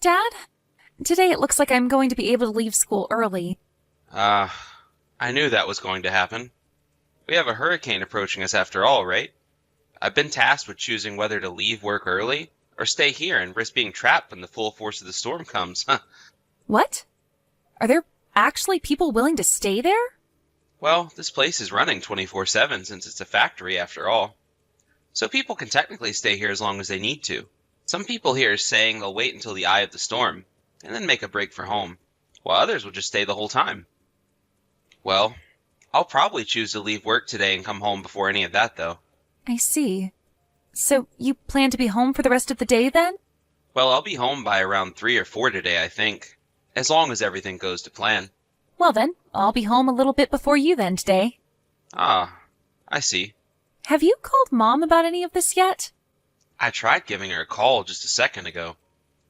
Dad? Today it looks like I'm going to be able to leave school early. I knew that was going to happen. We have a hurricane approaching us after all, right? I've been tasked with choosing whether to leave work early or stay here and risk being trapped when the full force of the storm comes. What? Are there actually people willing to stay there? Well, this place is running 24/7 since it's a factory after all. So people can technically stay here as long as they need to. Some people here are saying they'll wait until the eye of the storm and then make a break for home, while others will just stay the whole time. Well, I'll probably choose to leave work today and come home before any of that, though. I see. So you plan to be home for the rest of the day then? Well, I'll be home by around 3 or 4 today, I think, as long as everything goes to plan. Well then, I'll be home a little bit before you then today. Ah, I see. Have you called Mom about any of this yet? I tried giving her a call just a second ago,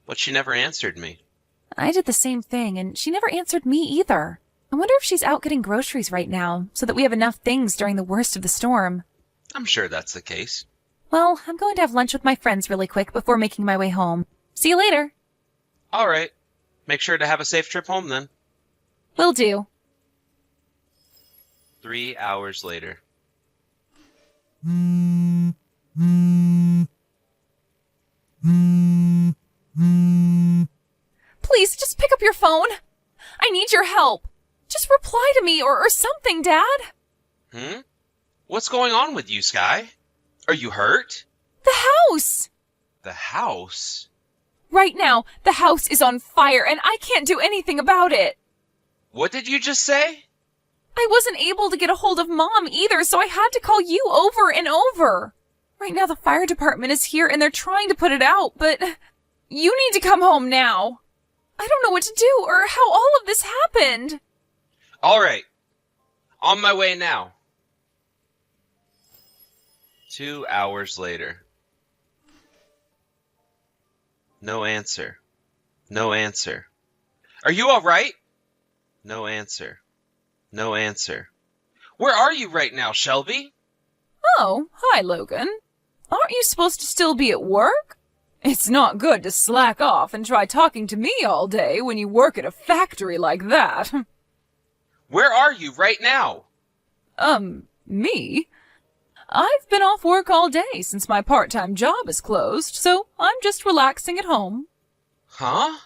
but she never answered me. I did the same thing, and she never answered me either. I wonder if she's out getting groceries right now, so that we have enough things during the worst of the storm. I'm sure that's the case. Well, I'm going to have lunch with my friends really quick before making my way home. See you later. All right. Make sure to have a safe trip home then. Will do. 3 hours later. Please, just pick up your phone. I need your help. Just reply to me or something, Dad. What's going on with you, Sky? Are you hurt? The house! The house? Right now, the house is on fire and I can't do anything about it. What did you just say? I wasn't able to get a hold of Mom either, so I had to call you over and over. Right now, the fire department is here and they're trying to put it out, but you need to come home now. I don't know what to do or how all of this happened. All right. On my way now. 2 hours later. No answer. No answer. Are you all right? No answer. No answer. Where are you right now, Shelby? Oh, hi, Logan. Aren't you supposed to still be at work? It's not good to slack off and try talking to me all day when you work at a factory like that. Where are you right now? Me? I've been off work all day since my part-time job is closed, so I'm just relaxing at home. Huh?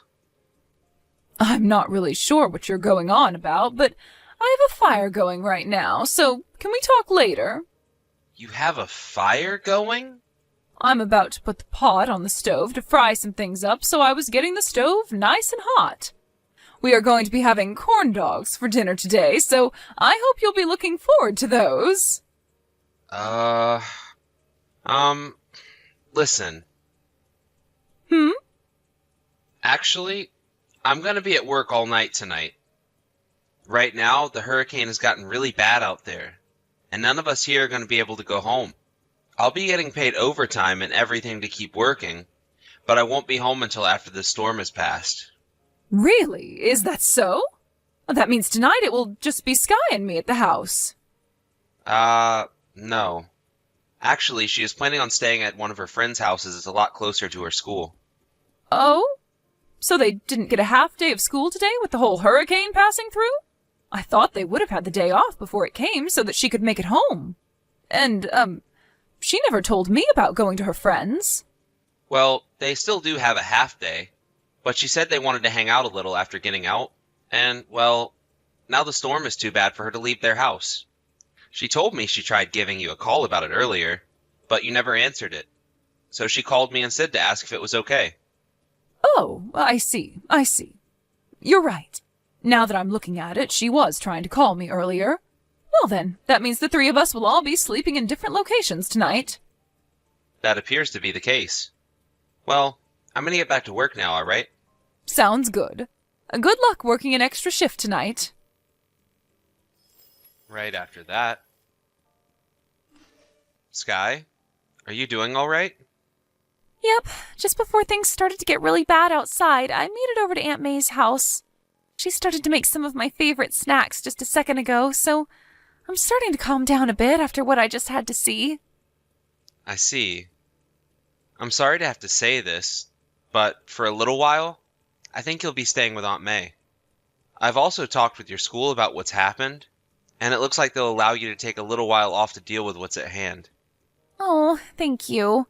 I'm not really sure what you're going on about, but I have a fire going right now, so can we talk later? You have a fire going? I'm about to put the pot on the stove to fry some things up, so I was getting the stove nice and hot. We are going to be having corn dogs for dinner today, so I hope you'll be looking forward to those. Listen. Actually, I'm gonna be at work all night tonight. Right now, the hurricane has gotten really bad out there, and none of us here are gonna be able to go home. I'll be getting paid overtime and everything to keep working, but I won't be home until after the storm has passed. Really? Is that so? Well, that means tonight it will just be Sky and me at the house. No. Actually, she is planning on staying at one of her friends' houses. It's a lot closer to her school. Oh? So they didn't get a half day of school today with the whole hurricane passing through? I thought they would have had the day off before it came so that she could make it home. And, she never told me about going to her friends. Well, they still do have a half day, but she said they wanted to hang out a little after getting out, and, well, now the storm is too bad for her to leave their house. She told me she tried giving you a call about it earlier, but you never answered it. So she called me instead to ask if it was okay. Oh, I see. You're right. Now that I'm looking at it, she was trying to call me earlier. Well then, that means the three of us will all be sleeping in different locations tonight. That appears to be the case. Well, I'm gonna get back to work now, alright? Sounds good. Good luck working an extra shift tonight. Right after that. Sky, are you doing alright? Yep, just before things started to get really bad outside, I made it over to Aunt May's house. She started to make some of my favorite snacks just a second ago, so I'm starting to calm down a bit after what I just had to see. I see. I'm sorry to have to say this, but for a little while, I think you'll be staying with Aunt May. I've also talked with your school about what's happened, and it looks like they'll allow you to take a little while off to deal with what's at hand. Oh, thank you.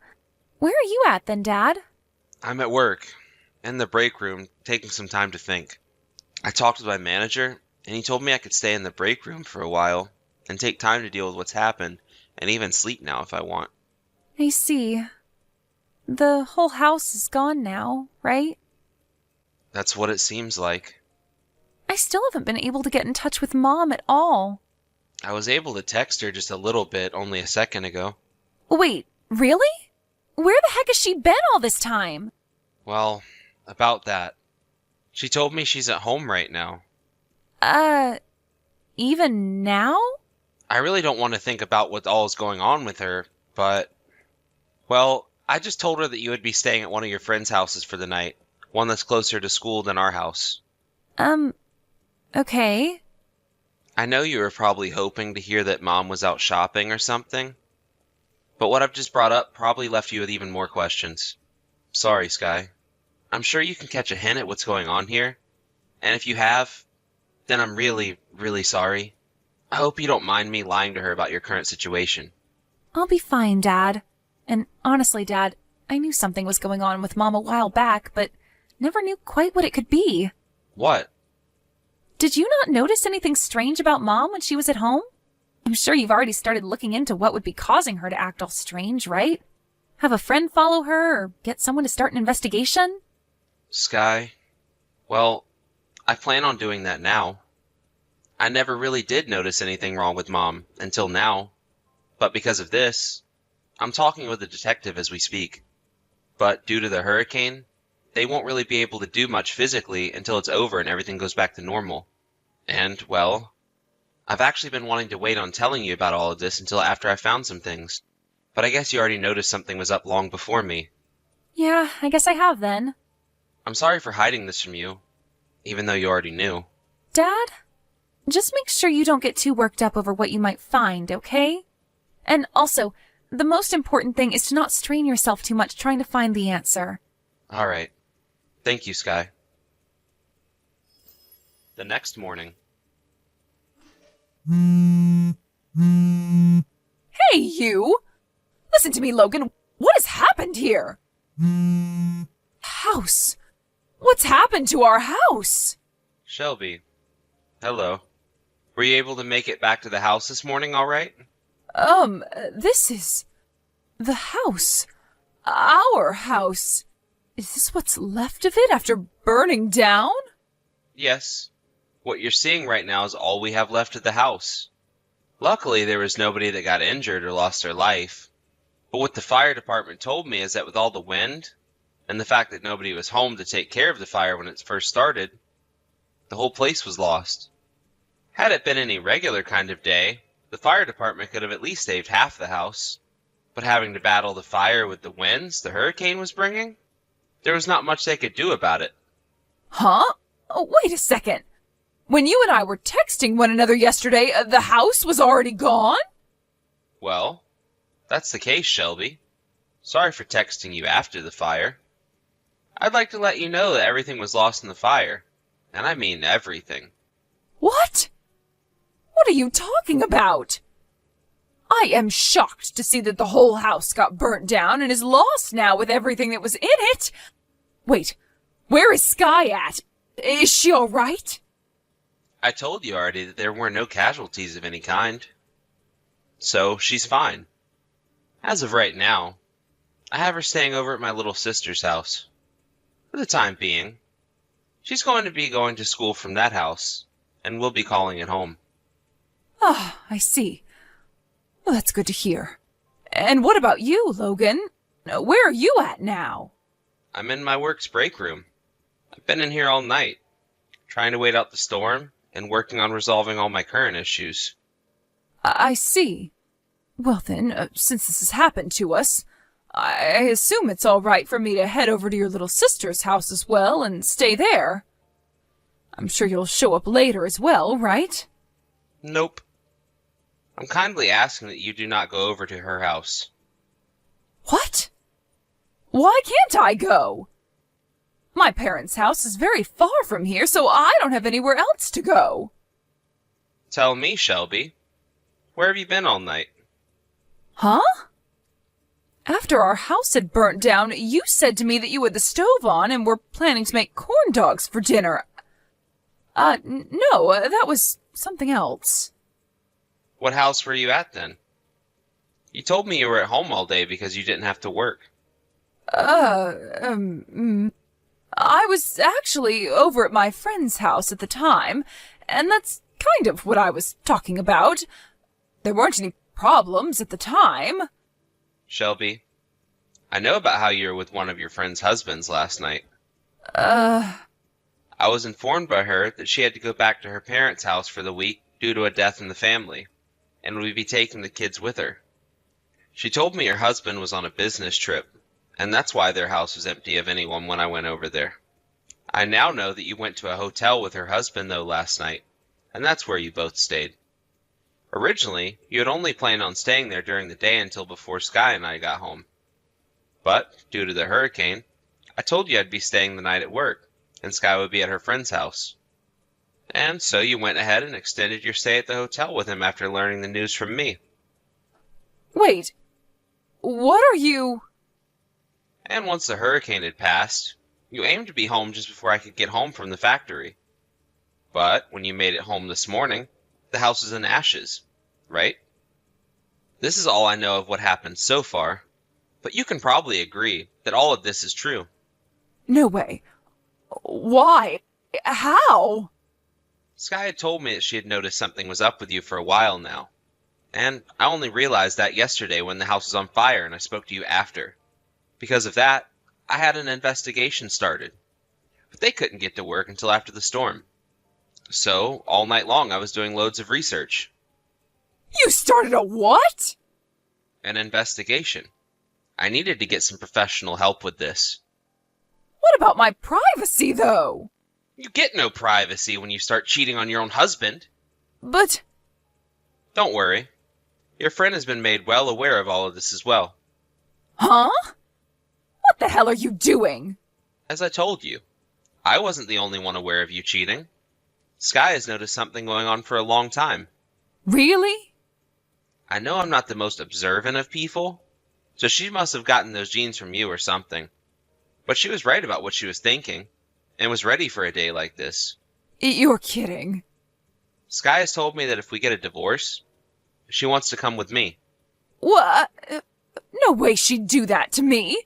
Where are you at then, Dad? I'm at work, in the break room, taking some time to think. I talked with my manager, and he told me I could stay in the break room for a while and take time to deal with what's happened, and even sleep now if I want. I see. The whole house is gone now, right? That's what it seems like. I still haven't been able to get in touch with Mom at all. I was able to text her just a little bit only a second ago. Wait, really? Where the heck has she been all this time? Well, about that. She told me she's at home right now. Even now? I really don't want to think about what all is going on with her, but... Well, I just told her that you would be staying at one of your friends' houses for the night. One that's closer to school than our house. Okay. I know you were probably hoping to hear that Mom was out shopping or something, but what I've just brought up probably left you with even more questions. Sorry, Sky. I'm sure you can catch a hint at what's going on here, and if you have, then I'm really, really sorry. I hope you don't mind me lying to her about your current situation. I'll be fine, Dad. And honestly, Dad, I knew something was going on with Mom a while back, but never knew quite what it could be. What? Did you not notice anything strange about Mom when she was at home? I'm sure you've already started looking into what would be causing her to act all strange, right? Have a friend follow her or get someone to start an investigation? Sky, well, I plan on doing that now. I never really did notice anything wrong with Mom until now, but because of this, I'm talking with a detective as we speak. But due to the hurricane, they won't really be able to do much physically until it's over and everything goes back to normal. And, well, I've actually been wanting to wait on telling you about all of this until after I found some things. But I guess you already noticed something was up long before me. Yeah, I guess I have then. I'm sorry for hiding this from you, even though you already knew. Dad, just make sure you don't get too worked up over what you might find, okay? And also, the most important thing is to not strain yourself too much trying to find the answer. All right. Thank you, Sky. The next morning. Hey, you! Listen to me, Logan. What has happened here? House. What's happened to our house? Shelby. Hello. Were you able to make it back to the house this morning all right? This is... the house. Our house. Is this what's left of it after burning down? Yes. What you're seeing right now is all we have left of the house. Luckily, there was nobody that got injured or lost their life. But what the fire department told me is that with all the wind, and the fact that nobody was home to take care of the fire when it first started, the whole place was lost. Had it been any regular kind of day, the fire department could have at least saved half the house. But having to battle the fire with the winds the hurricane was bringing, there was not much they could do about it. Huh? Oh, wait a second. When you and I were texting one another yesterday, the house was already gone? Well, that's the case, Shelby. Sorry for texting you after the fire. I'd like to let you know that everything was lost in the fire. And I mean everything. What? What are you talking about? I am shocked to see that the whole house got burnt down and is lost now with everything that was in it. Wait, where is Sky at? Is she all right? I told you already that there were no casualties of any kind. So, she's fine. As of right now, I have her staying over at my little sister's house. For the time being. She's going to be going to school from that house, and we'll be calling it home. Ah, I see. Well, that's good to hear. And what about you, Logan? Where are you at now? I'm in my work's break room. I've been in here all night, trying to wait out the storm and working on resolving all my current issues. I see. Well then, since this has happened to us, I assume it's all right for me to head over to your little sister's house as well and stay there. I'm sure you'll show up later as well, right? Nope. I'm kindly asking that you do not go over to her house. What? Why can't I go? My parents' house is very far from here, so I don't have anywhere else to go. Tell me, Shelby, where have you been all night? Huh? After our house had burnt down, you said to me that you had the stove on and were planning to make corn dogs for dinner. No, that was something else. What house were you at then? You told me you were at home all day because you didn't have to work. I was actually over at my friend's house at the time, and that's kind of what I was talking about. There weren't any problems at the time. Shelby, I know about how you were with one of your friend's husbands last night. I was informed by her that she had to go back to her parents' house for the week due to a death in the family, and would be taking the kids with her. She told me her husband was on a business trip, and that's why their house was empty of anyone when I went over there. I now know that you went to a hotel with her husband, though, last night, and that's where you both stayed. Originally, you had only planned on staying there during the day until before Sky and I got home. But, due to the hurricane, I told you I'd be staying the night at work, and Sky would be at her friend's house. And so you went ahead and extended your stay at the hotel with him after learning the news from me. Wait, what are you... And once the hurricane had passed, you aimed to be home just before I could get home from the factory. But when you made it home this morning, the house was in ashes, right? This is all I know of what happened so far, but you can probably agree that all of this is true. No way. Why? How? Sky had told me that she had noticed something was up with you for a while now, and I only realized that yesterday when the house was on fire and I spoke to you after. Because of that, I had an investigation started, but they couldn't get to work until after the storm. So, all night long I was doing loads of research. You started a what? An investigation. I needed to get some professional help with this. What about my privacy, though? You get no privacy when you start cheating on your own husband. But... Don't worry. Your friend has been made well aware of all of this as well. Huh? What the hell are you doing? As I told you, I wasn't the only one aware of you cheating. Sky has noticed something going on for a long time. Really? I know I'm not the most observant of people, so she must have gotten those genes from you or something. But she was right about what she was thinking, and was ready for a day like this. You're kidding. Sky has told me that if we get a divorce, she wants to come with me. What? No way she'd do that to me.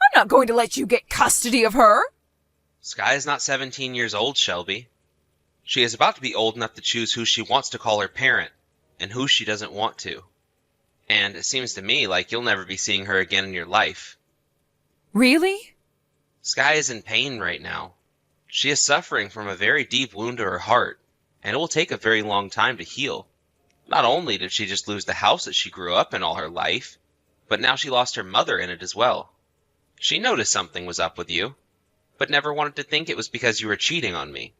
I'm not going to let you get custody of her. Sky is not 17 years old, Shelby. She is about to be old enough to choose who she wants to call her parent, and who she doesn't want to. And it seems to me like you'll never be seeing her again in your life. Really? Sky is in pain right now. She is suffering from a very deep wound to her heart, and it will take a very long time to heal. Not only did she just lose the house that she grew up in all her life, but now she lost her mother in it as well. She noticed something was up with you, but never wanted to think it was because you were cheating on me.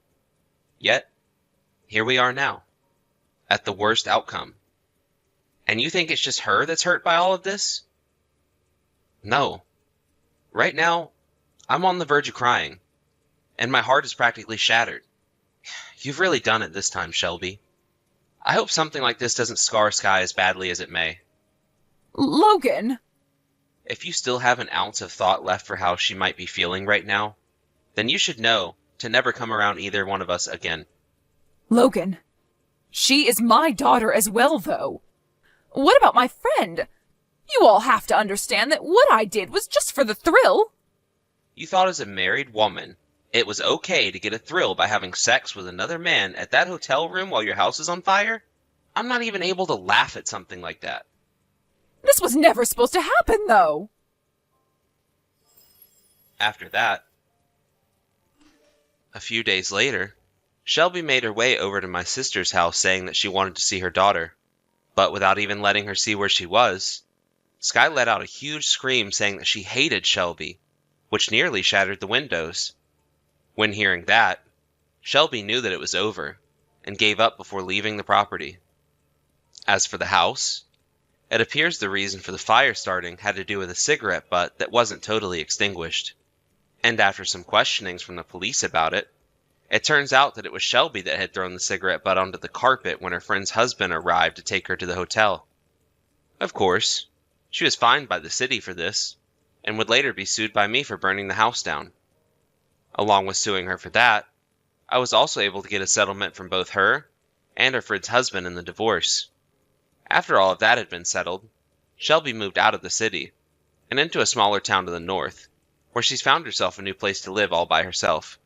Yet, here we are now, at the worst outcome. And you think it's just her that's hurt by all of this? No. Right now, I'm on the verge of crying, and my heart is practically shattered. You've really done it this time, Shelby. I hope something like this doesn't scar Sky as badly as it may. Logan! If you still have an ounce of thought left for how she might be feeling right now, then you should know to never come around either one of us again. Logan, she is my daughter as well, though. What about my friend? You all have to understand that what I did was just for the thrill. You thought as a married woman, it was okay to get a thrill by having sex with another man at that hotel room while your house is on fire? I'm not even able to laugh at something like that. This was never supposed to happen, though. After that, a few days later, Shelby made her way over to my sister's house saying that she wanted to see her daughter. But without even letting her see where she was, Sky let out a huge scream saying that she hated Shelby, which nearly shattered the windows. When hearing that, Shelby knew that it was over, and gave up before leaving the property. As for the house, it appears the reason for the fire starting had to do with a cigarette butt that wasn't totally extinguished. And after some questionings from the police about it, it turns out that it was Shelby that had thrown the cigarette butt onto the carpet when her friend's husband arrived to take her to the hotel. Of course, she was fined by the city for this, and would later be sued by me for burning the house down. Along with suing her for that, I was also able to get a settlement from both her and her friend's husband in the divorce. After all of that had been settled, Shelby moved out of the city and into a smaller town to the north, where she's found herself a new place to live all by herself,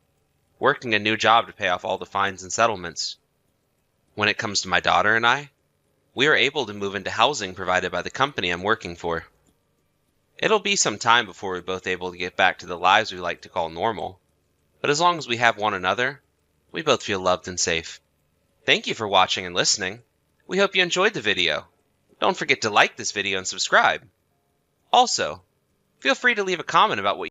working a new job to pay off all the fines and settlements. When it comes to my daughter and I, we are able to move into housing provided by the company I'm working for. It'll be some time before we're both able to get back to the lives we like to call normal, but as long as we have one another, we both feel loved and safe. Thank you for watching and listening. We hope you enjoyed the video. Don't forget to like this video and subscribe. Also, feel free to leave a comment about what